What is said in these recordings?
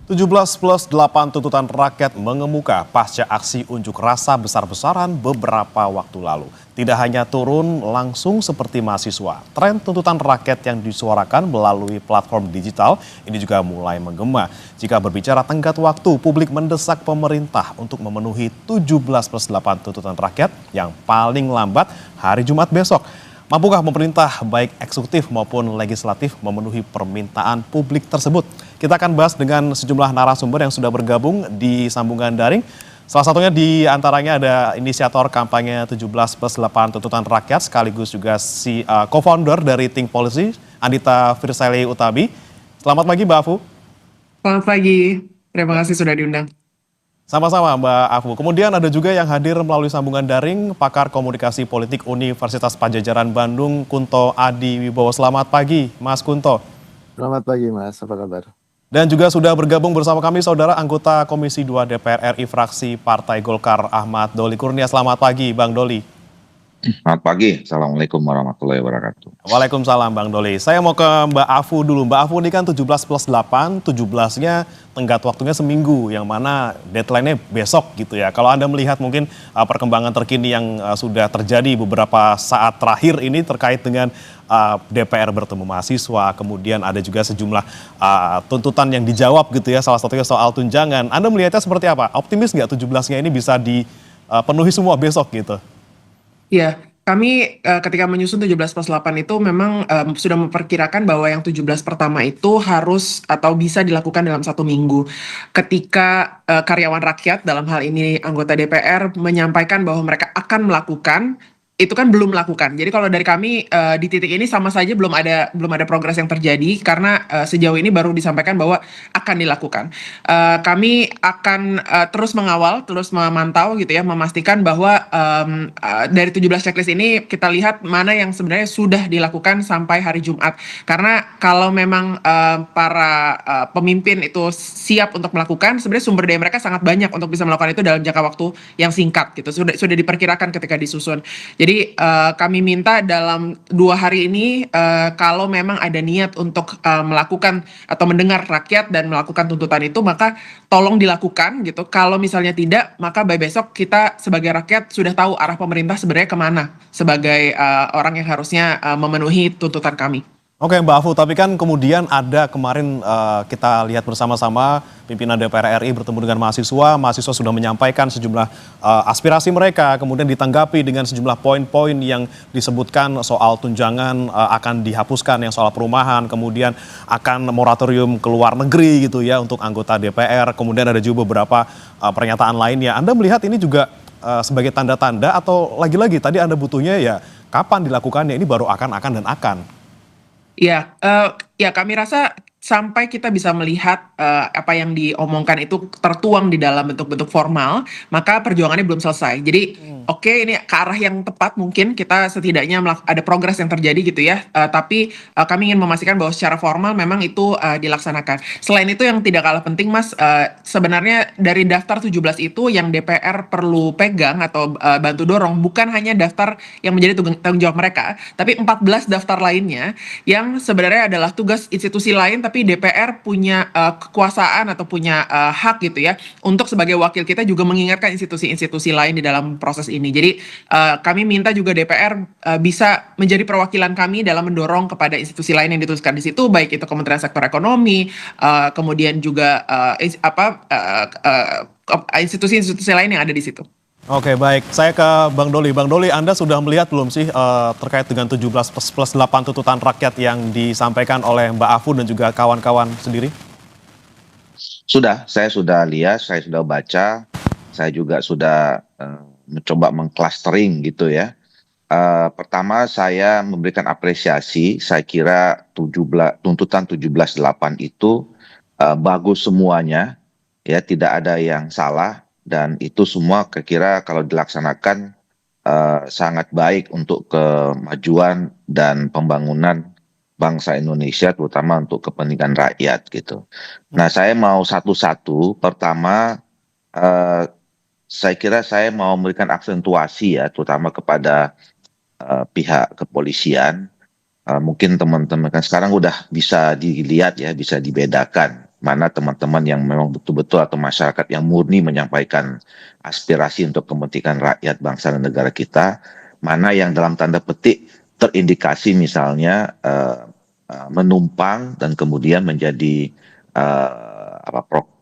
17+8 tuntutan rakyat mengemuka pasca aksi unjuk rasa besar-besaran beberapa waktu lalu. Tidak hanya turun langsung seperti mahasiswa, tren tuntutan rakyat yang disuarakan melalui platform digital ini juga mulai menggema. Jika berbicara tenggat waktu, publik mendesak pemerintah untuk memenuhi 17+8 tuntutan rakyat yang paling lambat hari Jumat besok. Mampukah pemerintah baik eksekutif maupun legislatif memenuhi permintaan publik tersebut? Kita akan bahas dengan sejumlah narasumber yang sudah bergabung di sambungan daring. Salah satunya di antaranya ada inisiator kampanye 17+8 tuntutan rakyat sekaligus juga co-founder dari Think Policy, Anita Firseli Utabi. Selamat pagi Mbak Afu. Selamat pagi, terima kasih sudah diundang. Sama-sama Mbak Afu. Kemudian ada juga yang hadir melalui sambungan daring, pakar komunikasi politik Universitas Padjadjaran Bandung, Kunto Adi Wibowo. Selamat pagi Mas Kunto. Selamat pagi Mas, apa kabar? Dan juga sudah bergabung bersama kami saudara anggota Komisi 2 DPR RI fraksi Partai Golkar Ahmad Doli Kurnia. Selamat pagi Bang Doli. Selamat pagi, Assalamualaikum warahmatullahi wabarakatuh. Waalaikumsalam Bang Doli. Saya mau ke Mbak Afu dulu. Mbak Afu ini kan 17+8, 17-nya tenggat waktunya seminggu, yang mana deadline-nya besok gitu ya. Kalau Anda melihat mungkin perkembangan terkini yang sudah terjadi beberapa saat terakhir ini terkait dengan DPR bertemu mahasiswa, kemudian ada juga sejumlah tuntutan yang dijawab gitu ya, salah satunya soal tunjangan. Anda melihatnya seperti apa? Optimis nggak 17-nya ini bisa dipenuhi semua besok gitu? Ya, kami ketika menyusun 17+8 itu memang sudah memperkirakan bahwa yang 17 pertama itu harus atau bisa dilakukan dalam 1 minggu. Ketika karyawan rakyat, dalam hal ini anggota DPR, menyampaikan bahwa mereka akan melakukan, itu kan belum melakukan. Jadi kalau dari kami di titik ini sama saja belum ada progres yang terjadi karena sejauh ini baru disampaikan bahwa akan dilakukan. Kami akan terus mengawal, terus memantau gitu ya, memastikan bahwa dari 17 checklist ini kita lihat mana yang sebenarnya sudah dilakukan sampai hari Jumat. Karena kalau memang para pemimpin itu siap untuk melakukan, sebenarnya sumber daya mereka sangat banyak untuk bisa melakukan itu dalam jangka waktu yang singkat gitu. Sudah diperkirakan ketika disusun. Jadi kami minta dalam 2 hari ini kalau memang ada niat untuk melakukan atau mendengar rakyat dan melakukan tuntutan itu, maka tolong dilakukan gitu. Kalau misalnya tidak, maka by besok kita sebagai rakyat sudah tahu arah pemerintah sebenarnya kemana sebagai orang yang harusnya memenuhi tuntutan kami. Oke Mbak Afu, tapi kan kemudian ada kemarin kita lihat bersama-sama pimpinan DPR RI bertemu dengan mahasiswa sudah menyampaikan sejumlah aspirasi mereka, kemudian ditanggapi dengan sejumlah poin-poin yang disebutkan soal tunjangan akan dihapuskan, yang soal perumahan, kemudian akan moratorium ke luar negeri gitu ya untuk anggota DPR, kemudian ada juga beberapa pernyataan lainnya. Anda melihat ini juga sebagai tanda-tanda atau lagi-lagi tadi Anda butuhnya ya kapan dilakukannya, ini baru akan dan akan? Ya, kami rasa sampai kita bisa melihat apa yang diomongkan itu tertuang di dalam bentuk-bentuk formal, maka perjuangannya belum selesai. Jadi oke, ini ke arah yang tepat, mungkin kita setidaknya ada progres yang terjadi gitu ya, tapi kami ingin memastikan bahwa secara formal memang itu dilaksanakan. Selain itu yang tidak kalah penting Mas, sebenarnya dari daftar 17 itu yang DPR perlu pegang atau bantu dorong bukan hanya daftar yang menjadi tanggung jawab mereka, tapi 14 daftar lainnya yang sebenarnya adalah tugas institusi lain, tapi DPR punya kekuasaan atau punya hak gitu ya untuk sebagai wakil kita juga mengingatkan institusi-institusi lain di dalam proses ini. Jadi kami minta juga DPR bisa menjadi perwakilan kami dalam mendorong kepada institusi lain yang dituliskan di situ, baik itu Kementerian Sektor Ekonomi, kemudian juga institusi-institusi lain yang ada di situ. Oke baik, saya ke Bang Doli. Bang Doli, Anda sudah melihat belum sih terkait dengan 17+8 tuntutan rakyat yang disampaikan oleh Mbak Afu dan juga kawan-kawan sendiri? Saya sudah lihat, saya sudah baca, saya juga sudah mencoba mengclustering gitu ya. Pertama saya memberikan apresiasi, saya kira tuntutan 17+8 itu bagus semuanya, ya tidak ada yang salah. Dan itu semua kira kalau dilaksanakan sangat baik untuk kemajuan dan pembangunan bangsa Indonesia, terutama untuk kepentingan rakyat gitu. Nah saya mau satu-satu. Pertama saya kira saya mau memberikan aksentuasi ya, terutama kepada pihak kepolisian. Mungkin teman-teman kan sekarang udah bisa dilihat ya, bisa dibedakan mana teman-teman yang memang betul-betul atau masyarakat yang murni menyampaikan aspirasi untuk kepentingan rakyat bangsa dan negara kita, mana yang dalam tanda petik terindikasi misalnya menumpang dan kemudian menjadi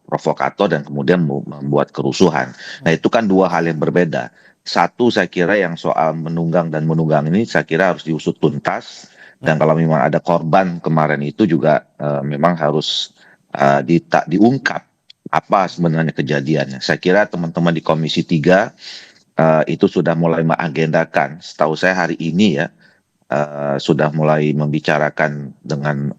provokator dan kemudian membuat kerusuhan. Nah, itu kan dua hal yang berbeda. Satu, saya kira yang soal menunggang dan menunggang ini saya kira harus diusut tuntas, dan kalau memang ada korban kemarin itu juga memang harus diungkap apa sebenarnya kejadiannya. Saya kira teman-teman di Komisi 3 itu sudah mulai mengagendakan, setahu saya hari ini ya, sudah mulai membicarakan dengan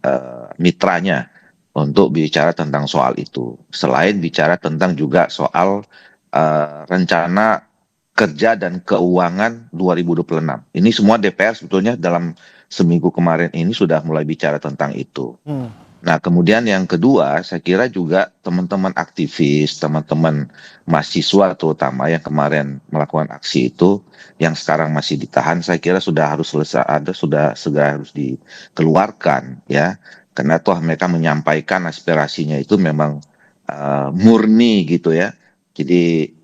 mitranya untuk bicara tentang soal itu. Selain bicara tentang juga soal rencana kerja dan keuangan 2026. Ini semua DPR sebetulnya dalam seminggu kemarin ini sudah mulai bicara tentang itu. Nah, kemudian yang kedua, saya kira juga teman-teman aktivis, teman-teman mahasiswa terutama yang kemarin melakukan aksi itu, yang sekarang masih ditahan, saya kira sudah harus sudah segera harus dikeluarkan, ya. Karena toh mereka menyampaikan aspirasinya itu memang murni gitu ya. Jadi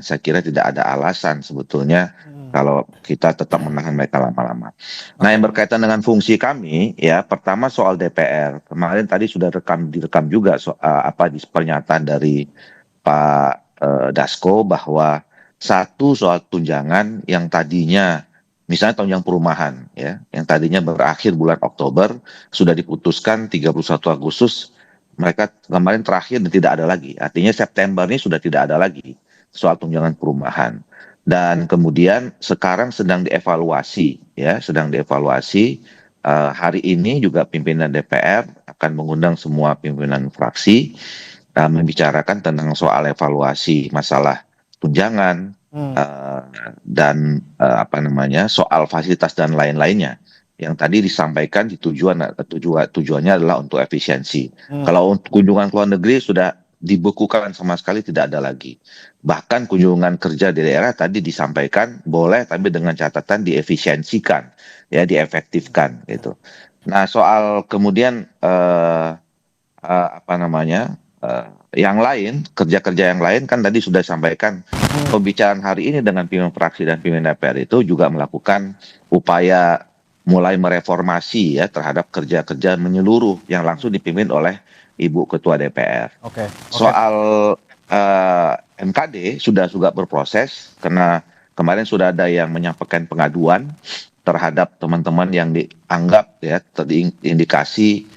saya kira tidak ada alasan sebetulnya kalau kita tetap menahan mereka lama-lama. Nah, yang berkaitan dengan fungsi kami, ya pertama soal DPR. Kemarin tadi sudah direkam juga di pernyataan dari Pak Dasko bahwa satu soal tunjangan yang tadinya misalnya tunjangan perumahan ya, yang tadinya berakhir bulan Oktober sudah diputuskan 31 Agustus. Mereka kemarin terakhir dan tidak ada lagi. Artinya September ini sudah tidak ada lagi soal tunjangan perumahan. Dan kemudian sekarang sedang dievaluasi, ya, sedang dievaluasi. Hari ini juga pimpinan DPR akan mengundang semua pimpinan fraksi membicarakan tentang soal evaluasi masalah tunjangan dan soal fasilitas dan lain-lainnya. Yang tadi disampaikan tujuannya adalah untuk efisiensi. Kalau kunjungan ke luar negeri sudah dibekukan sama sekali, tidak ada lagi. Bahkan kunjungan kerja di daerah tadi disampaikan boleh, tapi dengan catatan diefisiensikan, ya, diefektifkan gitu. Nah, soal kemudian yang lain, kerja-kerja yang lain kan tadi sudah disampaikan. Pembicaraan hari ini dengan pimpinan fraksi dan pimpinan DPR itu juga melakukan upaya mulai mereformasi ya terhadap kerja-kerja menyeluruh yang langsung dipimpin oleh Ibu Ketua DPR. Soal MKD sudah juga berproses karena kemarin sudah ada yang menyampaikan pengaduan terhadap teman-teman yang dianggap ya terindikasi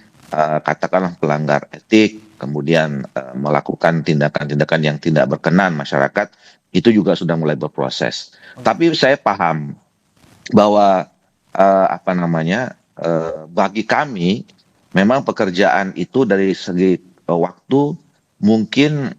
katakanlah pelanggar etik, kemudian melakukan tindakan-tindakan yang tidak berkenan masyarakat, itu juga sudah mulai berproses. Tapi saya paham bahwa bagi kami memang pekerjaan itu dari segi waktu mungkin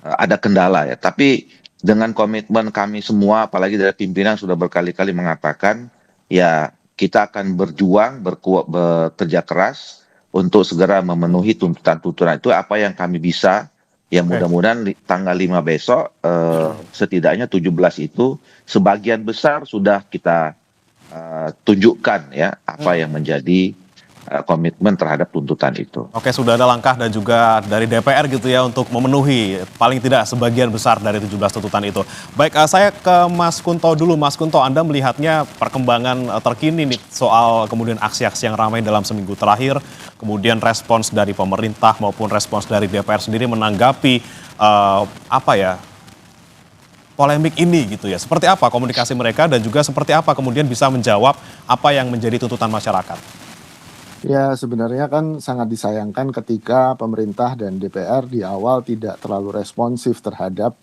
ada kendala ya. Tapi dengan komitmen kami semua, apalagi dari pimpinan sudah berkali-kali mengatakan ya kita akan berjuang, bekerja keras untuk segera memenuhi tuntutan-tuntutan itu apa yang kami bisa. Ya mudah-mudahan tanggal 5 besok setidaknya 17 itu sebagian besar sudah kita tunjukkan ya apa yang menjadi komitmen terhadap tuntutan itu. Oke, sudah ada langkah dan juga dari DPR gitu ya untuk memenuhi paling tidak sebagian besar dari 17 tuntutan itu. Baik, saya ke Mas Kunto dulu. Mas Kunto, Anda melihatnya perkembangan terkini nih soal kemudian aksi-aksi yang ramai dalam seminggu terakhir, kemudian respons dari pemerintah maupun respons dari DPR sendiri menanggapi polemik ini gitu ya. Seperti apa komunikasi mereka dan juga seperti apa kemudian bisa menjawab apa yang menjadi tuntutan masyarakat? Ya, sebenarnya kan sangat disayangkan ketika pemerintah dan DPR di awal tidak terlalu responsif terhadap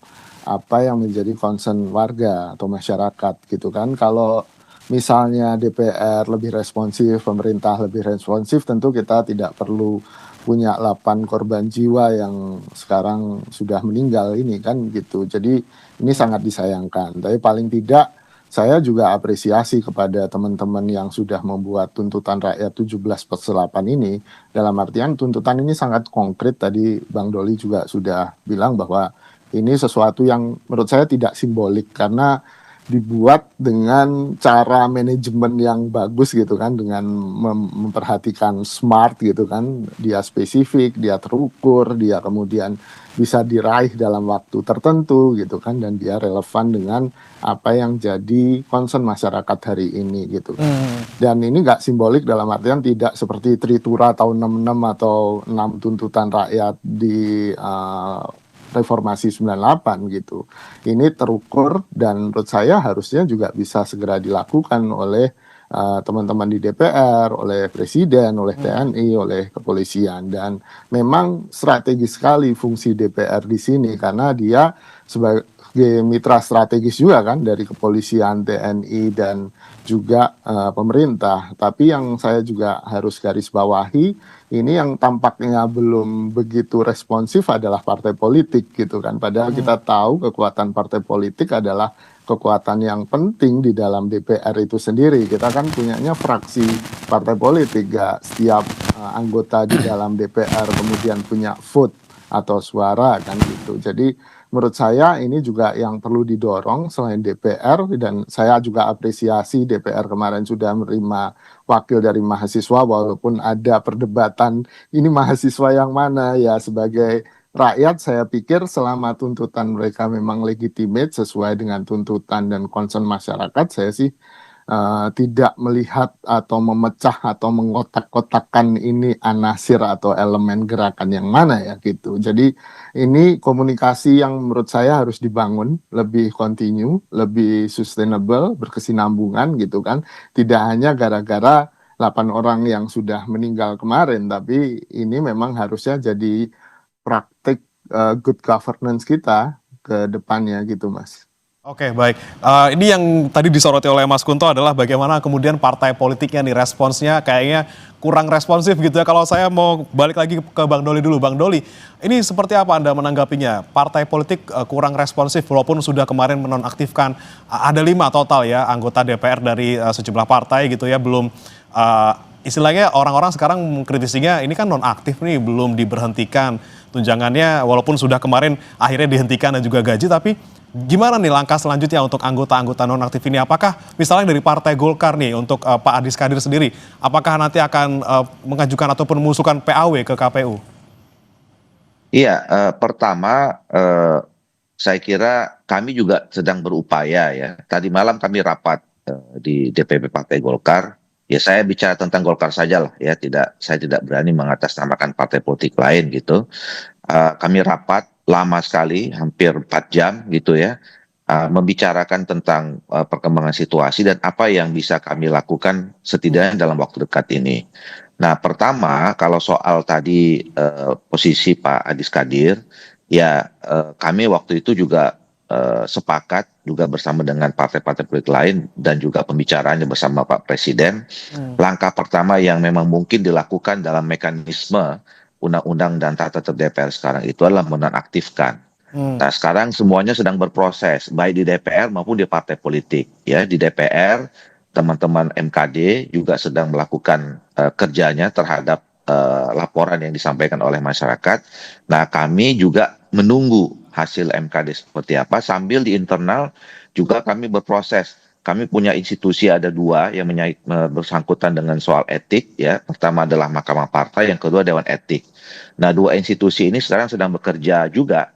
apa yang menjadi concern warga atau masyarakat gitu kan. Kalau misalnya DPR lebih responsif, pemerintah lebih responsif, tentu kita tidak perlu punya 8 korban jiwa yang sekarang sudah meninggal ini kan gitu. Jadi ini sangat disayangkan. Tapi paling tidak saya juga apresiasi kepada teman-teman yang sudah membuat tuntutan rakyat 17/8 ini. Dalam artian tuntutan ini sangat konkret. Tadi Bang Doli juga sudah bilang bahwa ini sesuatu yang menurut saya tidak simbolik. Karena dibuat dengan cara manajemen yang bagus gitu kan, dengan memperhatikan smart gitu kan, dia spesifik, dia terukur, dia kemudian bisa diraih dalam waktu tertentu gitu kan, dan dia relevan dengan apa yang jadi concern masyarakat hari ini gitu kan. Dan ini nggak simbolik dalam artian tidak seperti Tritura tahun 66 atau 6 tuntutan rakyat di reformasi 98 gitu. Ini terukur dan menurut saya harusnya juga bisa segera dilakukan oleh teman-teman di DPR, oleh Presiden, oleh TNI, oleh kepolisian. Dan memang strategis sekali fungsi DPR di sini karena dia sebagai mitra strategis juga kan dari kepolisian, TNI dan juga pemerintah. Tapi yang saya juga harus garis bawahi, ini yang tampaknya belum begitu responsif adalah partai politik gitu kan. Padahal kita tahu kekuatan partai politik adalah kekuatan yang penting di dalam DPR itu sendiri. Kita kan punyanya fraksi partai politik, gak setiap anggota di dalam DPR kemudian punya vote atau suara kan gitu. Jadi menurut saya ini juga yang perlu didorong selain DPR, dan saya juga apresiasi DPR kemarin sudah menerima wakil dari mahasiswa walaupun ada perdebatan ini mahasiswa yang mana ya. Sebagai rakyat saya pikir selama tuntutan mereka memang legitimate sesuai dengan tuntutan dan concern masyarakat, saya sih tidak melihat atau memecah atau mengotak-kotakan ini anasir atau elemen gerakan yang mana ya gitu. Jadi ini komunikasi yang menurut saya harus dibangun lebih kontinu, lebih sustainable, berkesinambungan gitu kan. Tidak hanya gara-gara 8 orang yang sudah meninggal kemarin, tapi ini memang harusnya jadi praktik good governance kita ke depannya gitu, Mas. Oke, baik. Ini yang tadi disoroti oleh Mas Kunto adalah bagaimana kemudian partai politiknya nih responsnya kayaknya kurang responsif gitu ya. Kalau saya mau balik lagi ke Bang Doli dulu. Bang Doli, ini seperti apa Anda menanggapinya? Partai politik kurang responsif walaupun sudah kemarin menonaktifkan ada 5 total ya anggota DPR dari sejumlah partai gitu ya. Belum istilahnya orang-orang sekarang mengkritisinya ini kan nonaktif nih, belum diberhentikan tunjangannya walaupun sudah kemarin akhirnya dihentikan dan juga gaji, tapi gimana nih langkah selanjutnya untuk anggota-anggota nonaktif ini? Apakah misalnya dari Partai Golkar nih untuk Pak Adis Kadir sendiri, apakah nanti akan mengajukan ataupun mengusulkan PAW ke KPU? Iya, pertama saya kira kami juga sedang berupaya ya. Tadi malam kami rapat di DPP Partai Golkar. Ya saya bicara tentang Golkar saja lah ya. Saya tidak berani mengatasnamakan partai politik lain gitu. Kami rapat lama sekali, hampir 4 jam gitu ya, membicarakan tentang perkembangan situasi dan apa yang bisa kami lakukan setidaknya dalam waktu dekat ini. Nah, pertama kalau soal tadi posisi Pak Adis Kadir, ya kami waktu itu juga sepakat juga bersama dengan partai-partai politik lain dan juga pembicaraannya bersama Pak Presiden. Langkah pertama yang memang mungkin dilakukan dalam mekanisme undang-undang dan tata tertib DPR sekarang itu adalah menonaktifkan. Nah, sekarang semuanya sedang berproses, baik di DPR maupun di partai politik. Ya, di DPR teman-teman MKD juga sedang melakukan kerjanya terhadap laporan yang disampaikan oleh masyarakat. Nah, kami juga menunggu hasil MKD seperti apa. Sambil di internal juga kami berproses. Kami punya institusi ada 2 yang bersangkutan dengan soal etik ya. Pertama adalah Mahkamah Partai, yang kedua Dewan Etik. Nah, 2 institusi ini sekarang sedang bekerja juga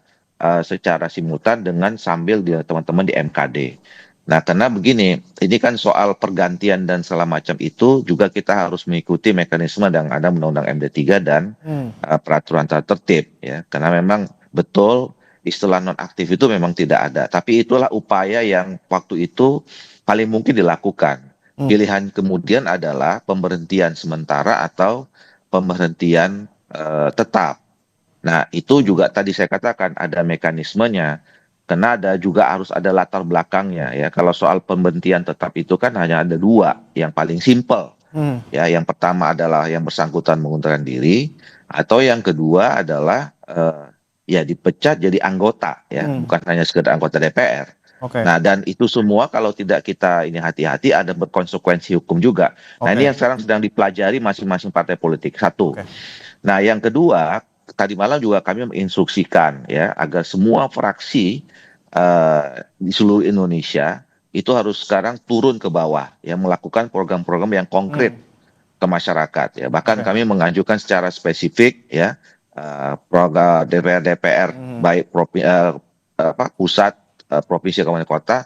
secara simultan dengan sambil teman-teman di MKD. Nah, karena begini, ini kan soal pergantian dan segala macam itu juga kita harus mengikuti mekanisme yang ada Undang-Undang MD3 dan peraturan tata tertib ya. Karena memang betul istilah nonaktif itu memang tidak ada. Tapi itulah upaya yang waktu itu paling mungkin dilakukan. Pilihan kemudian adalah pemberhentian sementara atau pemberhentian tetap. Nah, itu juga tadi saya katakan ada mekanismenya. Karena juga harus ada latar belakangnya ya. Kalau soal pemberhentian tetap itu kan hanya ada 2 yang paling simpel. Ya, yang pertama adalah yang bersangkutan mengundurkan diri, atau yang kedua adalah ya dipecat jadi anggota ya, bukan hanya sekedar anggota DPR. Nah, dan itu semua kalau tidak kita ini hati-hati ada berkonsekuensi hukum juga. Nah, ini yang sekarang sedang dipelajari masing-masing partai politik. 1. Nah, yang kedua, tadi malam juga kami menginstruksikan ya agar semua fraksi di seluruh Indonesia itu harus sekarang turun ke bawah, ya melakukan program-program yang konkret ke masyarakat. Ya, bahkan kami mengajukan secara spesifik ya program DPR baik pusat, provinsi, kabupaten, kota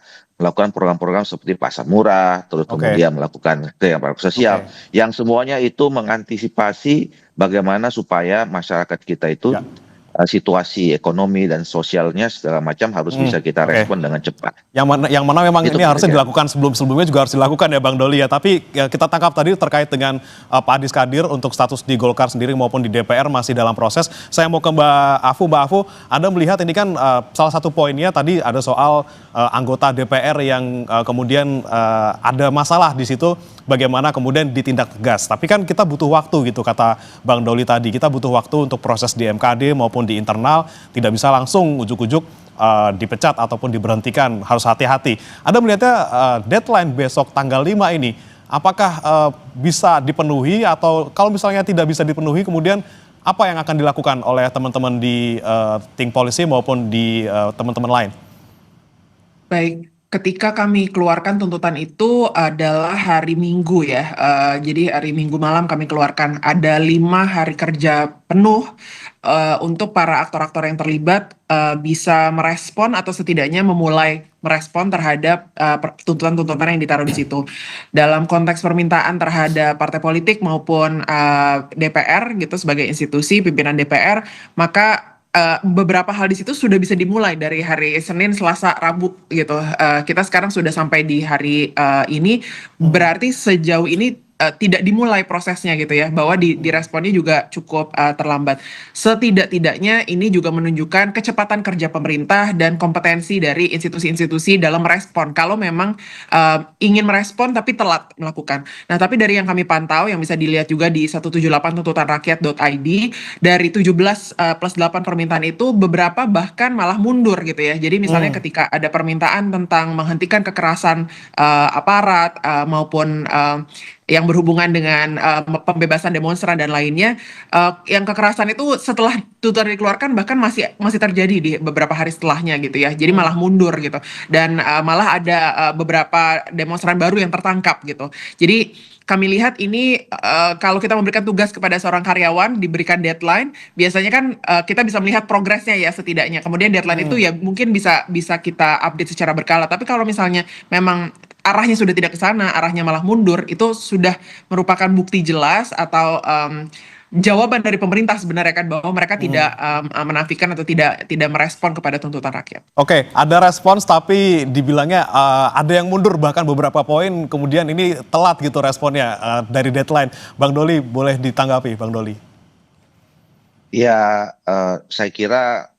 melakukan program-program seperti pasar murah, terus kemudian melakukan program sosial, yang semuanya itu mengantisipasi bagaimana supaya masyarakat kita itu situasi ekonomi dan sosialnya segala macam harus bisa kita respon dengan cepat. Yang mana memang Itu ini harusnya pengertian. dilakukan sebelumnya juga harus dilakukan ya Bang Doli ya. Tapi ya, kita tangkap tadi terkait dengan Pak Adis Kadir untuk status di Golkar sendiri maupun di DPR masih dalam proses. Saya mau ke Mbak Afu. Mbak Afu, Anda melihat ini kan salah satu poinnya tadi ada soal anggota DPR yang kemudian ada masalah di situ. Bagaimana kemudian ditindak tegas. Tapi kan kita butuh waktu gitu, kata Bang Doli tadi. Kita butuh waktu untuk proses di MKD maupun di internal. Tidak bisa langsung ujuk-ujuk dipecat ataupun diberhentikan. Harus hati-hati. Anda melihatnya deadline besok tanggal 5 ini, apakah bisa dipenuhi atau kalau misalnya tidak bisa dipenuhi, kemudian apa yang akan dilakukan oleh teman-teman di tim polisi maupun di teman-teman lain? Baik, ketika kami keluarkan tuntutan itu adalah hari Minggu ya. Jadi hari Minggu malam kami keluarkan ada 5 hari kerja penuh untuk para aktor-aktor yang terlibat bisa merespon atau setidaknya memulai merespon terhadap tuntutan-tuntutan yang ditaruh di situ. Dalam konteks permintaan terhadap partai politik maupun DPR gitu sebagai institusi pimpinan DPR, maka beberapa hal di situ sudah bisa dimulai dari hari Senin, Selasa, Rabu gitu. Kita sekarang sudah sampai di hari ini, berarti sejauh ini tidak dimulai prosesnya gitu ya, bahwa diresponnya juga cukup terlambat. Setidak-tidaknya ini juga menunjukkan kecepatan kerja pemerintah dan kompetensi dari institusi-institusi dalam merespon. Kalau memang ingin merespon tapi telat melakukan. Nah, tapi dari yang kami pantau, yang bisa dilihat juga di 178tuntutanrakyat.id, dari 17 plus 8 permintaan itu, beberapa bahkan malah mundur gitu ya. Jadi misalnya ketika ada permintaan tentang menghentikan kekerasan aparat maupun yang berhubungan dengan pembebasan demonstran dan lainnya, yang kekerasan itu setelah tuntutan dikeluarkan bahkan masih terjadi di beberapa hari setelahnya gitu ya. Jadi malah mundur gitu. Dan malah ada beberapa demonstran baru yang tertangkap gitu. Jadi kami lihat ini kalau kita memberikan tugas kepada seorang karyawan, diberikan deadline, biasanya kan kita bisa melihat progresnya ya setidaknya. Kemudian deadline itu ya mungkin bisa kita update secara berkala. Tapi kalau misalnya memang arahnya sudah tidak ke sana, arahnya malah mundur, itu sudah merupakan bukti jelas atau jawaban dari pemerintah sebenarnya kan, bahwa mereka tidak menafikan atau tidak merespon kepada tuntutan rakyat. Oke, ada respons tapi dibilangnya ada yang mundur bahkan beberapa poin, kemudian ini telat gitu responnya dari deadline. Bang Doli, boleh ditanggapi Bang Doli? Ya, saya kira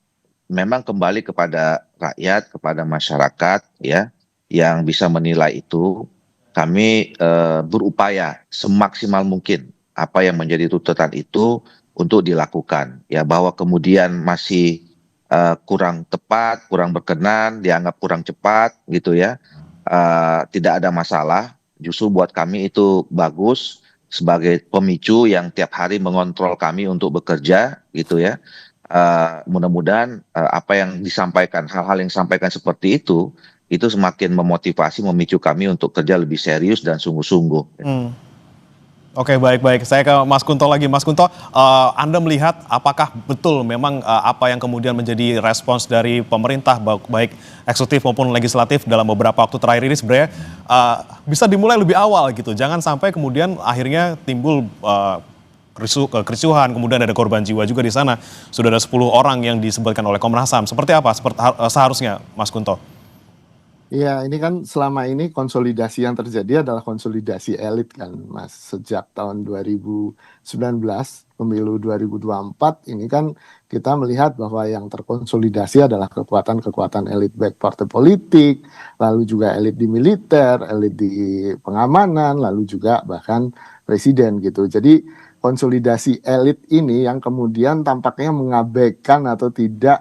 memang kembali kepada rakyat, kepada masyarakat ya, yang bisa menilai itu. Kami berupaya semaksimal mungkin apa yang menjadi tuntutan itu untuk dilakukan. Ya, bahwa kemudian masih kurang tepat, kurang berkenan, dianggap kurang cepat gitu ya. Tidak ada masalah. Justru buat kami itu bagus sebagai pemicu yang tiap hari mengontrol kami untuk bekerja gitu ya. Mudah-mudahan apa yang disampaikan, hal-hal yang disampaikan seperti itu semakin memotivasi, memicu kami untuk kerja lebih serius dan sungguh-sungguh. Oke, baik-baik. Saya ke Mas Kunto lagi. Mas Kunto, Anda melihat apakah betul memang apa yang kemudian menjadi respons dari pemerintah, baik eksekutif maupun legislatif dalam beberapa waktu terakhir ini sebenarnya bisa dimulai lebih awal gitu. Jangan sampai kemudian akhirnya timbul kericuhan, kemudian ada korban jiwa juga di sana. Sudah ada 10 orang yang disebutkan oleh Komnas HAM. Seperti apa seharusnya, Mas Kunto? Iya, ini kan selama ini konsolidasi yang terjadi adalah konsolidasi elit kan, Mas. Sejak tahun 2019, pemilu 2024, ini kan kita melihat bahwa yang terkonsolidasi adalah kekuatan-kekuatan elit baik partai politik, lalu juga elit di militer, elit di pengamanan, lalu juga bahkan presiden gitu. Jadi konsolidasi elit ini yang kemudian tampaknya mengabaikan atau tidak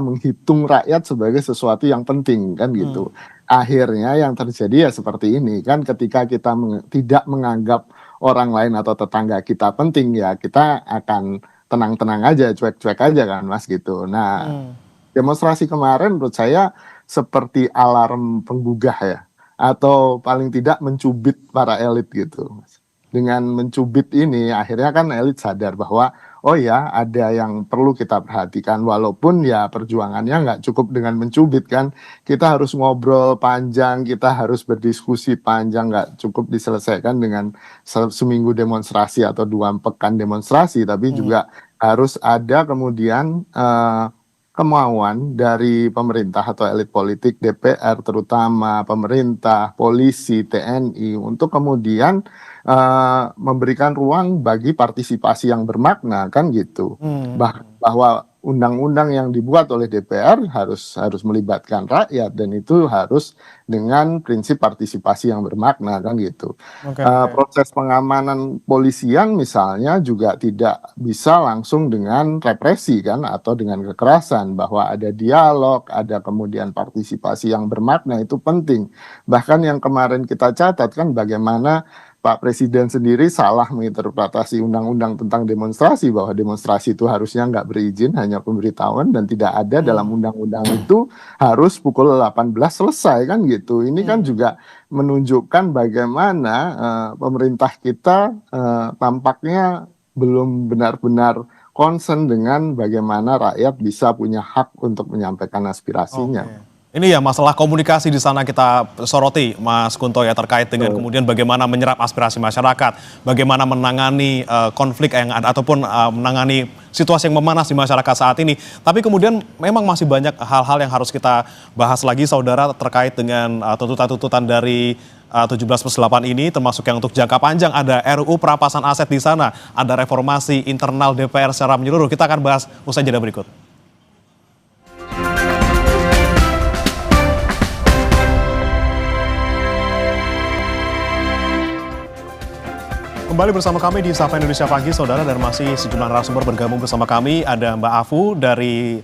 menghitung rakyat sebagai sesuatu yang penting kan gitu. Akhirnya yang terjadi ya seperti ini kan, ketika kita tidak menganggap orang lain atau tetangga kita penting, ya kita akan tenang-tenang aja, cuek-cuek aja kan Mas gitu. Nah, demonstrasi kemarin menurut saya seperti alarm penggugah ya, atau paling tidak mencubit para elit gitu. Dengan mencubit ini akhirnya kan elit sadar bahwa oh ya ada yang perlu kita perhatikan, walaupun ya perjuangannya nggak cukup dengan mencubit kan, kita harus ngobrol panjang, kita harus berdiskusi panjang, nggak cukup diselesaikan dengan seminggu demonstrasi atau 2 pekan demonstrasi, tapi juga harus ada kemudian kemauan dari pemerintah atau elit politik, DPR terutama, pemerintah, polisi, TNI untuk kemudian memberikan ruang bagi partisipasi yang bermakna kan gitu. Bahwa undang-undang yang dibuat oleh DPR harus melibatkan rakyat, dan itu harus dengan prinsip partisipasi yang bermakna kan gitu. Proses pengamanan polisian misalnya juga tidak bisa langsung dengan represi kan, atau dengan kekerasan, bahwa ada dialog, ada kemudian partisipasi yang bermakna, itu penting. Bahkan yang kemarin kita catat kan bagaimana Pak Presiden sendiri salah menginterpretasi undang-undang tentang demonstrasi, bahwa demonstrasi itu harusnya nggak berizin, hanya pemberitahuan, dan tidak ada dalam undang-undang itu harus pukul 18 selesai kan gitu. Ini kan juga menunjukkan bagaimana pemerintah kita tampaknya belum benar-benar concern dengan bagaimana rakyat bisa punya hak untuk menyampaikan aspirasinya. Ini ya masalah komunikasi di sana kita soroti, Mas Kunto, ya, terkait dengan kemudian bagaimana menyerap aspirasi masyarakat, bagaimana menangani konflik yang ada ataupun menangani situasi yang memanas di masyarakat saat ini. Tapi kemudian memang masih banyak hal-hal yang harus kita bahas lagi, saudara, terkait dengan tuntutan-tuntutan dari 17+8 ini, termasuk yang untuk jangka panjang. Ada RUU perampasan aset di sana, ada reformasi internal DPR secara menyeluruh. Kita akan bahas usai jeda berikut. Kembali bersama kami di Sapa Indonesia Pagi, saudara, dan masih sejumlah narasumber bergabung bersama kami. Ada Mbak Afu dari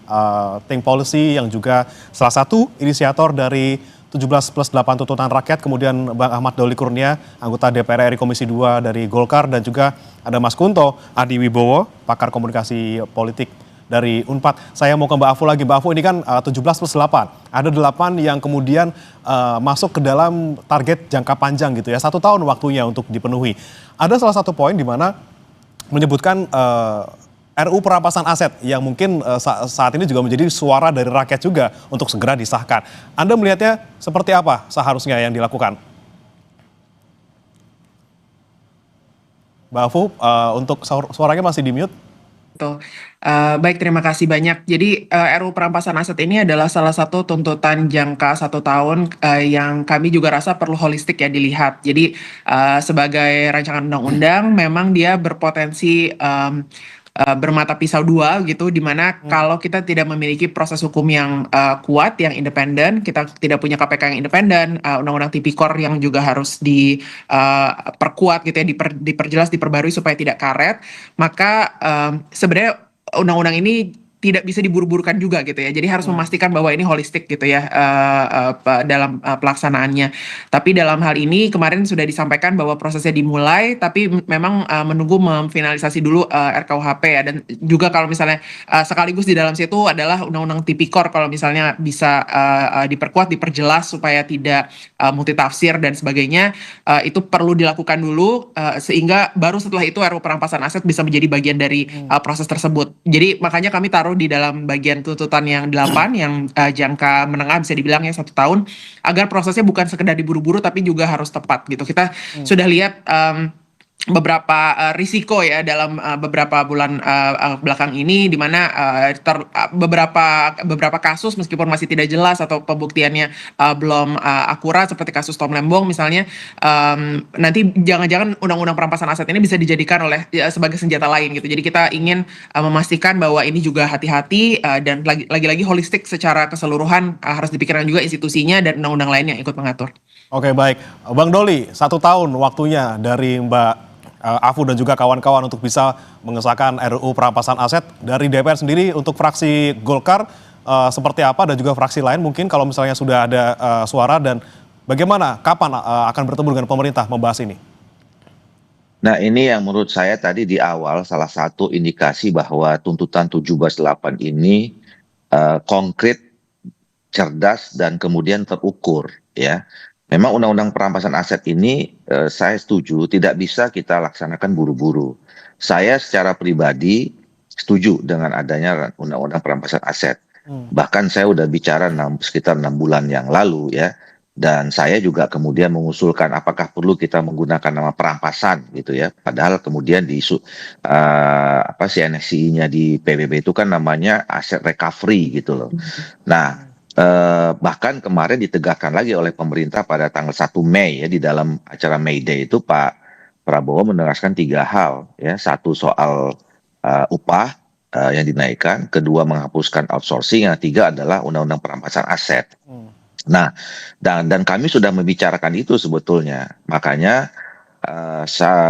Think Policy yang juga salah satu inisiator dari 17+8 tuntutan rakyat, kemudian Bang Ahmad Doli Kurnia, anggota DPR RI Komisi 2 dari Golkar, dan juga ada Mas Kunto Adi Wibowo, pakar komunikasi politik dari Unpad. Saya mau ke Mbak Afu lagi. Mbak Afu, ini kan 17+8. Ada 8 yang kemudian masuk ke dalam target jangka panjang gitu ya. 1 tahun waktunya untuk dipenuhi. Ada salah satu poin di mana menyebutkan RUU perampasan aset yang mungkin saat ini juga menjadi suara dari rakyat juga untuk segera disahkan. Anda melihatnya seperti apa seharusnya yang dilakukan? Mbak Afu, untuk suaranya masih di-mute. Betul. Baik, terima kasih banyak. Jadi RUU perampasan aset ini adalah salah satu tuntutan jangka 1 tahun yang kami juga rasa perlu holistik ya dilihat. Jadi sebagai rancangan undang-undang memang dia berpotensi bermata pisau 2 gitu, dimana kalau kita tidak memiliki proses hukum yang kuat, yang independen, kita tidak punya KPK yang independen, undang-undang tipikor yang juga harus diperkuat gitu ya, diperjelas, diperbarui supaya tidak karet, maka sebenarnya undang-undang ini tidak bisa diburu-burukan juga gitu ya. Jadi harus memastikan bahwa ini holistik gitu ya dalam pelaksanaannya. Tapi dalam hal ini kemarin sudah disampaikan bahwa prosesnya dimulai, tapi memang menunggu memfinalisasi dulu RKUHP ya. Dan juga kalau misalnya sekaligus di dalam situ adalah undang-undang tipikor, kalau misalnya bisa diperkuat, diperjelas supaya tidak multitafsir dan sebagainya, itu perlu dilakukan dulu sehingga baru setelah itu RUU perampasan aset bisa menjadi bagian dari proses tersebut. Jadi makanya kami taruh di dalam bagian tuntutan yang 8 yang jangka menengah, bisa dibilang ya 1 tahun, agar prosesnya bukan sekedar diburu-buru tapi juga harus tepat gitu. Kita sudah lihat beberapa risiko ya dalam beberapa bulan belakang ini, di mana beberapa kasus meskipun masih tidak jelas atau pembuktiannya belum akurat, seperti kasus Tom Lembong misalnya, nanti jangan-jangan undang-undang perampasan aset ini bisa dijadikan sebagai senjata lain gitu. Jadi kita ingin memastikan bahwa ini juga hati-hati dan lagi-lagi holistik secara keseluruhan, harus dipikirkan juga institusinya dan undang-undang lain yang ikut mengatur. Oke, baik. Bang Doli, 1 tahun waktunya dari Mbak Afu dan juga kawan-kawan untuk bisa mengesahkan RUU perampasan aset. Dari DPR sendiri untuk fraksi Golkar seperti apa, dan juga fraksi lain mungkin kalau misalnya sudah ada suara, dan bagaimana, kapan akan bertemu dengan pemerintah membahas ini? Nah, ini yang menurut saya tadi di awal salah satu indikasi bahwa tuntutan 17+8 ini konkret cerdas dan kemudian terukur ya. Memang undang-undang perampasan aset ini saya setuju tidak bisa kita laksanakan buru-buru. Saya secara pribadi setuju dengan adanya undang-undang perampasan aset. Bahkan saya udah bicara sekitar 6 bulan yang lalu ya. Dan saya juga kemudian mengusulkan apakah perlu kita menggunakan nama perampasan gitu ya. Padahal kemudian di CNSI-nya di PBB itu kan namanya aset recovery gitu loh. Nah, bahkan kemarin ditegakkan lagi oleh pemerintah pada tanggal 1 Mei ya di dalam acara May Day itu Pak Prabowo menegaskan 3 hal ya. Satu soal upah yang dinaikkan, kedua menghapuskan outsourcing, yang ketiga adalah undang-undang perampasan aset. Nah, dan kami sudah membicarakan itu sebetulnya. Makanya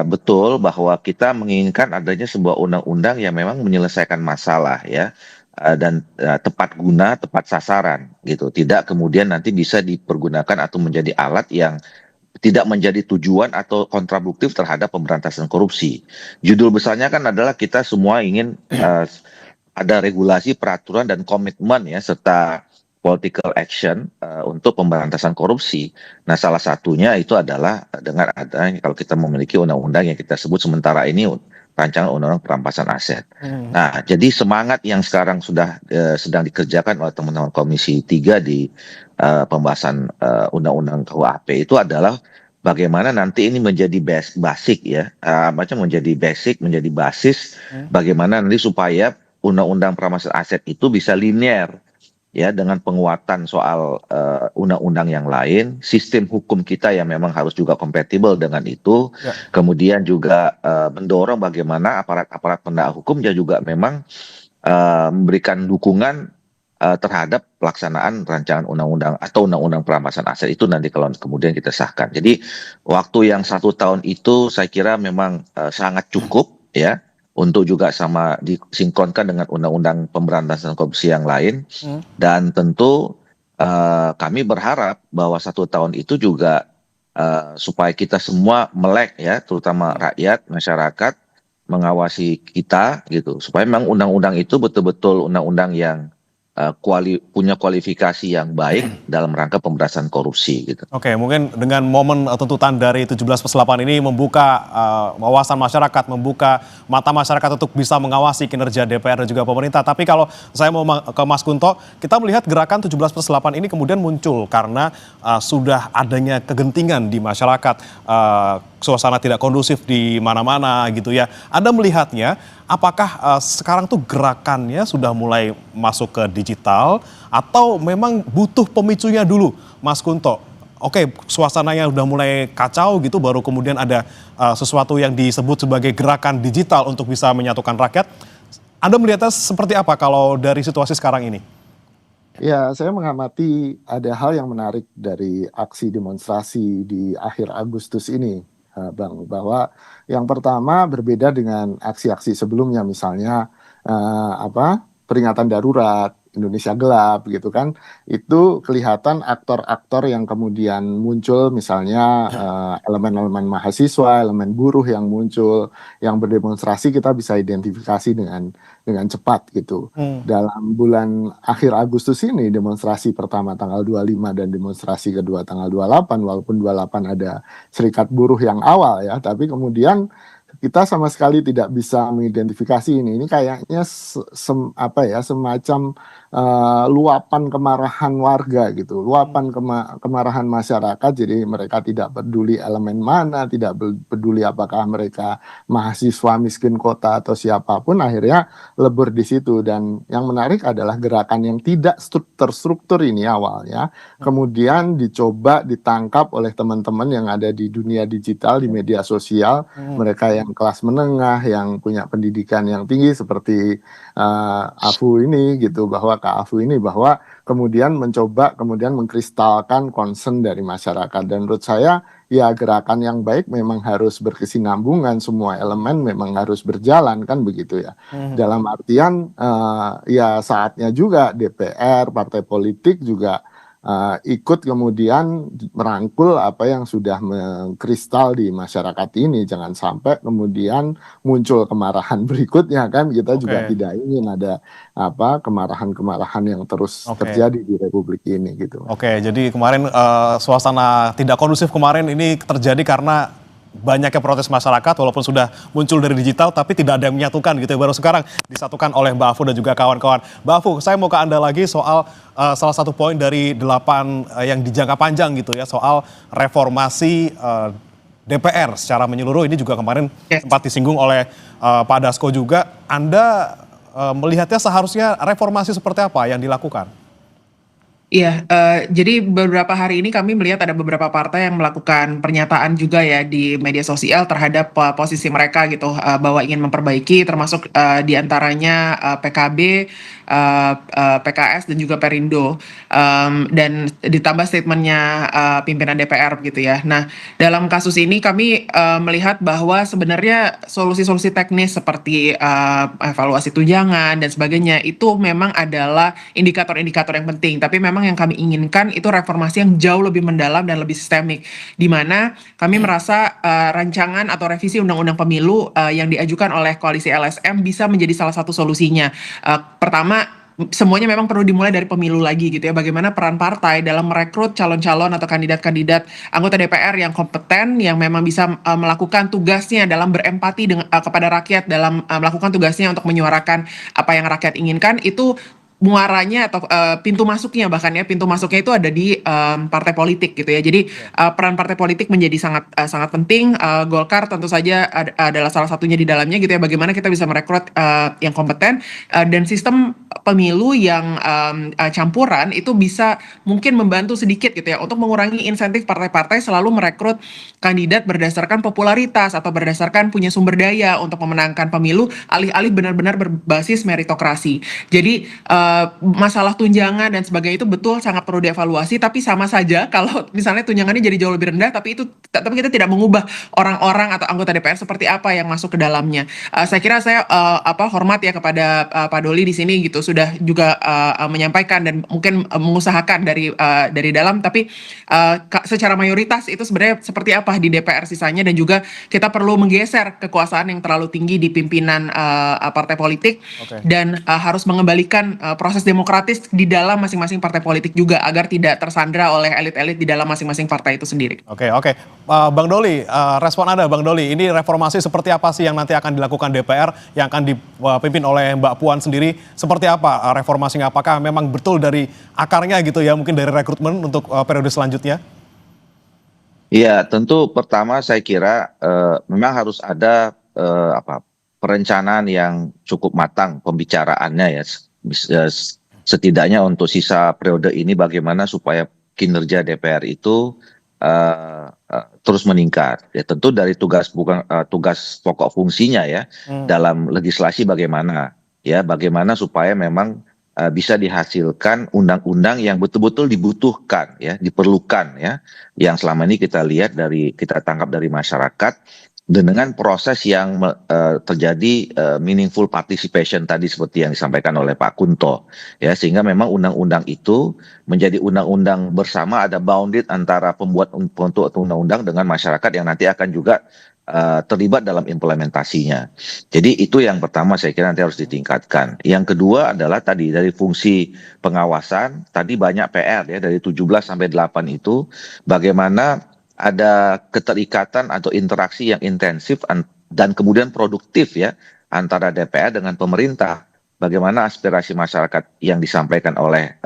betul bahwa kita menginginkan adanya sebuah undang-undang yang memang menyelesaikan masalah ya. Dan tepat guna, tepat sasaran gitu. Tidak kemudian nanti bisa dipergunakan atau menjadi alat yang tidak menjadi tujuan atau kontraproduktif terhadap pemberantasan korupsi. Judul besarnya kan adalah kita semua ingin ada regulasi, peraturan, dan komitmen ya, serta political action untuk pemberantasan korupsi. Nah, salah satunya itu adalah dengan adanya kalau kita memiliki undang-undang yang kita sebut sementara ini rancangan undang-undang perampasan aset. Nah, jadi semangat yang sekarang sedang dikerjakan oleh teman-teman Komisi 3 di pembahasan undang-undang KUHP itu adalah bagaimana nanti ini menjadi basic ya, menjadi basis bagaimana nanti supaya undang-undang perampasan aset itu bisa linear ya dengan penguatan soal undang-undang yang lain, sistem hukum kita yang memang harus juga kompatibel dengan itu, kemudian juga mendorong bagaimana aparat-aparat penegak hukum juga memang memberikan dukungan terhadap pelaksanaan rancangan undang-undang atau undang-undang perampasan aset itu nanti kalau kemudian kita sahkan. Jadi waktu yang 1 tahun itu saya kira memang sangat cukup ya, untuk juga sama disinkronkan dengan undang-undang pemberantasan korupsi yang lain. Dan tentu kami berharap bahwa 1 tahun itu juga supaya kita semua melek ya, terutama rakyat, masyarakat, mengawasi kita gitu. Supaya memang undang-undang itu betul-betul undang-undang yang punya kualifikasi yang baik dalam rangka pemberantasan korupsi gitu. Oke, mungkin dengan momen tuntutan dari 17+8 ini membuka wawasan masyarakat, membuka mata masyarakat untuk bisa mengawasi kinerja DPR dan juga pemerintah. Tapi kalau saya mau ke Mas Kunto, kita melihat gerakan 17+8 ini kemudian muncul karena sudah adanya kegentingan di masyarakat, suasana tidak kondusif di mana-mana gitu ya. Anda melihatnya, apakah sekarang tuh gerakannya sudah mulai masuk ke digital atau memang butuh pemicunya dulu, Mas Kunto? Oke, suasananya udah mulai kacau gitu, baru kemudian ada sesuatu yang disebut sebagai gerakan digital untuk bisa menyatukan rakyat. Anda melihatnya seperti apa kalau dari situasi sekarang ini? Ya, saya mengamati ada hal yang menarik dari aksi demonstrasi di akhir Agustus ini, Bang, bahwa yang pertama berbeda dengan aksi-aksi sebelumnya, misalnya peringatan darurat, Indonesia gelap gitu kan, itu kelihatan aktor-aktor yang kemudian muncul, misalnya elemen-elemen mahasiswa, elemen buruh yang muncul, yang berdemonstrasi kita bisa identifikasi dengan cepat gitu. Dalam bulan akhir Agustus ini, demonstrasi pertama tanggal 25 dan demonstrasi kedua tanggal 28, walaupun 28 ada serikat buruh yang awal ya, tapi kemudian kita sama sekali tidak bisa mengidentifikasi ini. Ini kayaknya semacam luapan kemarahan warga gitu, luapan kemarahan masyarakat. Jadi mereka tidak peduli elemen mana, tidak peduli apakah mereka mahasiswa miskin kota atau siapapun, akhirnya lebur di situ. Dan yang menarik adalah gerakan yang tidak terstruktur ini awalnya, kemudian dicoba ditangkap oleh teman-teman yang ada di dunia digital, di media sosial, mereka yang kelas menengah, yang punya pendidikan yang tinggi seperti Afu ini gitu, bahwa Kak Afu ini, bahwa kemudian mencoba kemudian mengkristalkan concern dari masyarakat. Dan menurut saya ya gerakan yang baik memang harus berkesinambungan, semua elemen memang harus berjalan kan begitu ya. Dalam artian ya saatnya juga DPR, partai politik juga ikut kemudian merangkul apa yang sudah mengkristal di masyarakat ini. Jangan sampai kemudian muncul kemarahan berikutnya kan, kita juga Oke, tidak ingin ada kemarahan-kemarahan yang terus oke. terjadi di republik ini gitu. Oke, jadi kemarin suasana tidak kondusif kemarin ini terjadi karena banyaknya protes masyarakat walaupun sudah muncul dari digital tapi tidak ada yang menyatukan gitu ya. Baru sekarang disatukan oleh Mbak Afu dan juga kawan-kawan. Mbak Afu, saya mau ke Anda lagi soal salah satu poin dari 8 yang dijangka panjang gitu ya, soal reformasi DPR secara menyeluruh. Ini juga kemarin Yes. sempat disinggung oleh Pak Dasko juga. Anda melihatnya seharusnya reformasi seperti apa yang dilakukan? Iya, jadi beberapa hari ini kami melihat ada beberapa partai yang melakukan pernyataan juga ya di media sosial terhadap posisi mereka gitu, bahwa ingin memperbaiki termasuk di antaranya PKB, PKS dan juga Perindo, dan ditambah statementnya pimpinan DPR gitu ya. Nah, dalam kasus ini kami melihat bahwa sebenarnya solusi-solusi teknis seperti evaluasi tunjangan dan sebagainya itu memang adalah indikator-indikator yang penting, tapi memang yang kami inginkan itu reformasi yang jauh lebih mendalam dan lebih sistemik, di mana kami merasa rancangan atau revisi undang-undang pemilu yang diajukan oleh koalisi LSM bisa menjadi salah satu solusinya. Pertama, semuanya memang perlu dimulai dari pemilu lagi gitu ya. Bagaimana peran partai dalam merekrut calon-calon atau kandidat-kandidat anggota DPR yang kompeten, yang memang bisa melakukan tugasnya dalam berempati kepada rakyat, dalam melakukan tugasnya untuk menyuarakan apa yang rakyat inginkan, itu muaranya atau pintu masuknya, bahkan ya pintu masuknya itu ada di partai politik gitu ya. Jadi peran partai politik menjadi sangat sangat penting. Golkar tentu saja adalah salah satunya di dalamnya gitu ya. Bagaimana kita bisa merekrut yang kompeten, dan sistem pemilu yang campuran itu bisa mungkin membantu sedikit gitu ya untuk mengurangi insentif partai-partai selalu merekrut kandidat berdasarkan popularitas atau berdasarkan punya sumber daya untuk memenangkan pemilu, alih-alih benar-benar berbasis meritokrasi. Jadi masalah tunjangan dan sebagainya itu betul sangat perlu dievaluasi, tapi sama saja kalau misalnya tunjangannya jadi jauh lebih rendah, tapi kita tidak mengubah orang-orang atau anggota DPR seperti apa yang masuk ke dalamnya. Saya kira saya hormat ya kepada Pak Doli di sini gitu, sudah juga menyampaikan dan mungkin mengusahakan dari dalam, tapi secara mayoritas itu sebenarnya seperti apa di DPR sisanya, dan juga kita perlu menggeser kekuasaan yang terlalu tinggi di pimpinan partai politik, Oke. dan harus mengembalikan proses demokratis di dalam masing-masing partai politik juga, agar tidak tersandra oleh elit-elit di dalam masing-masing partai itu sendiri. Oke, oke. Bang Doli, respon Anda Bang Doli, ini reformasi seperti apa sih yang nanti akan dilakukan DPR yang akan dipimpin oleh Mbak Puan sendiri? Seperti apa reformasinya? Apakah memang betul dari akarnya gitu ya, mungkin dari rekrutmen untuk periode selanjutnya? Iya, tentu pertama saya kira memang harus ada perencanaan yang cukup matang pembicaraannya ya. Setidaknya untuk sisa periode ini bagaimana supaya kinerja DPR itu terus meningkat. Ya tentu dari tugas pokok fungsinya ya dalam legislasi bagaimana supaya memang bisa dihasilkan undang-undang yang betul-betul dibutuhkan ya, diperlukan ya, yang selama ini kita tangkap dari masyarakat, dan dengan proses yang terjadi meaningful participation tadi seperti yang disampaikan oleh Pak Kunto ya, sehingga memang undang-undang itu menjadi undang-undang bersama, ada bounded antara pembuat undang-undang dengan masyarakat yang nanti akan juga terlibat dalam implementasinya. Jadi itu yang pertama saya kira nanti harus ditingkatkan. Yang kedua adalah tadi dari fungsi pengawasan, tadi banyak PR ya, dari 17 sampai 8 itu bagaimana ada keterikatan atau interaksi yang intensif dan kemudian produktif ya antara DPR dengan pemerintah. Bagaimana aspirasi masyarakat yang disampaikan oleh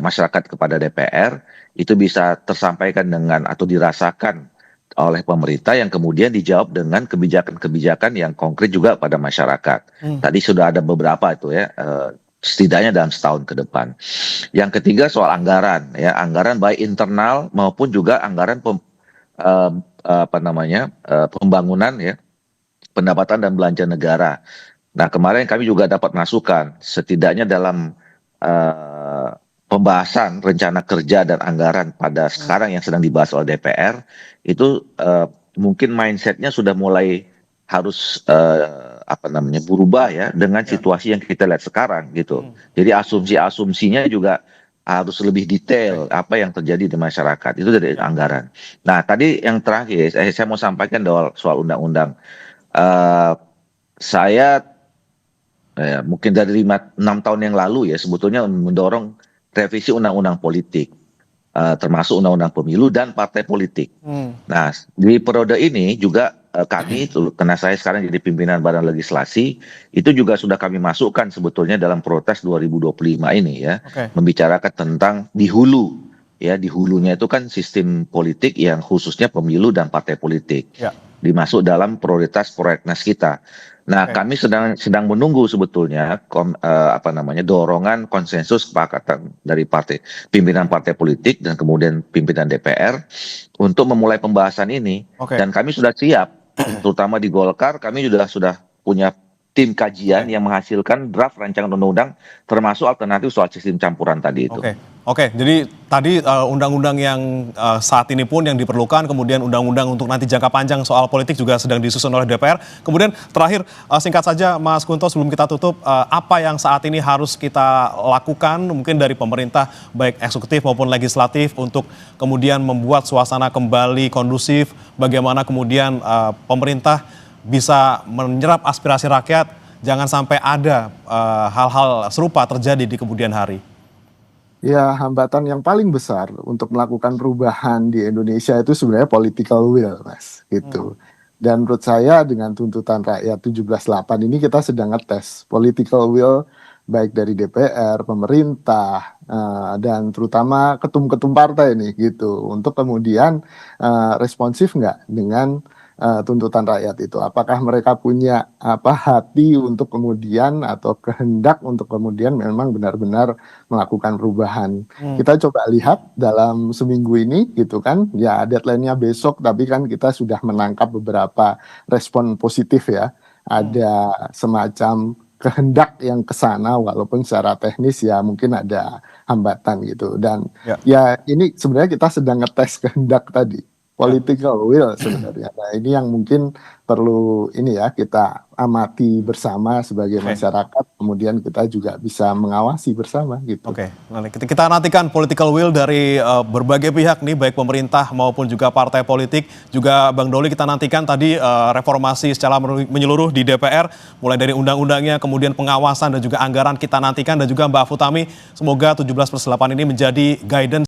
masyarakat kepada DPR itu bisa tersampaikan dengan atau dirasakan oleh pemerintah, yang kemudian dijawab dengan kebijakan-kebijakan yang konkret juga pada masyarakat. Tadi sudah ada beberapa itu ya, setidaknya dalam setahun ke depan. Yang ketiga soal anggaran ya, anggaran baik internal maupun juga anggaran pembangunan ya, pendapatan dan belanja negara. Nah, kemarin kami juga dapat masukan setidaknya dalam pembahasan rencana kerja dan anggaran pada sekarang yang sedang dibahas oleh DPR itu mungkin mindsetnya sudah mulai harus berubah ya dengan situasi yang kita lihat sekarang gitu. Jadi asumsinya juga harus lebih detail apa yang terjadi di masyarakat itu dari anggaran. Nah, tadi yang terakhir saya mau sampaikan soal undang-undang. Eh, saya mungkin dari 6 tahun yang lalu ya sebetulnya mendorong revisi undang-undang politik, termasuk undang-undang pemilu dan partai politik. Nah, di periode ini juga kami, karena saya sekarang jadi pimpinan Badan Legislasi, itu juga sudah kami masukkan sebetulnya dalam Protes 2025 ini ya, membicarakan tentang di hulu. Ya, di hulunya itu kan sistem politik yang khususnya pemilu dan partai politik. Dimasuk dalam prioritas prolegnas kita. Nah, kami sedang menunggu sebetulnya dorongan konsensus kesepakatan dari pimpinan partai politik dan kemudian pimpinan DPR untuk memulai pembahasan ini. Dan kami sudah siap, terutama di Golkar, kami sudah punya tim kajian yang menghasilkan draft rancangan undang-undang termasuk alternatif soal sistem campuran tadi itu. Oke, jadi tadi undang-undang yang saat ini pun yang diperlukan, kemudian undang-undang untuk nanti jangka panjang soal politik juga sedang disusun oleh DPR. Kemudian terakhir singkat saja Mas Kunto sebelum kita tutup, apa yang saat ini harus kita lakukan mungkin dari pemerintah baik eksekutif maupun legislatif untuk kemudian membuat suasana kembali kondusif, bagaimana kemudian pemerintah bisa menyerap aspirasi rakyat, jangan sampai ada hal-hal serupa terjadi di kemudian hari. Ya, hambatan yang paling besar untuk melakukan perubahan di Indonesia itu sebenarnya political will, Mas, gitu. Dan menurut saya dengan tuntutan rakyat 17.8 ini kita sedang ngetes political will baik dari DPR, pemerintah, dan terutama ketum-ketum partai nih gitu, untuk kemudian responsif nggak dengan tuntutan rakyat itu. Apakah mereka punya hati untuk kemudian atau kehendak untuk kemudian memang benar-benar melakukan perubahan. Kita coba lihat dalam seminggu ini gitu kan, ya deadline-nya besok, tapi kan kita sudah menangkap beberapa respon positif ya. Ada semacam kehendak yang kesana walaupun secara teknis ya mungkin ada hambatan gitu. Dan ya ini sebenarnya kita sedang ngetes kehendak tadi. Political will sebenarnya. Nah, ini yang mungkin perlu kita amati bersama sebagai masyarakat, kemudian kita juga bisa mengawasi bersama gitu. Kita nantikan political will dari berbagai pihak nih, baik pemerintah maupun juga partai politik. Juga Bang Doli kita nantikan tadi reformasi secara menyeluruh di DPR, mulai dari undang-undangnya, kemudian pengawasan dan juga anggaran kita nantikan, dan juga Mbak Futami, semoga 17+8 ini menjadi guidance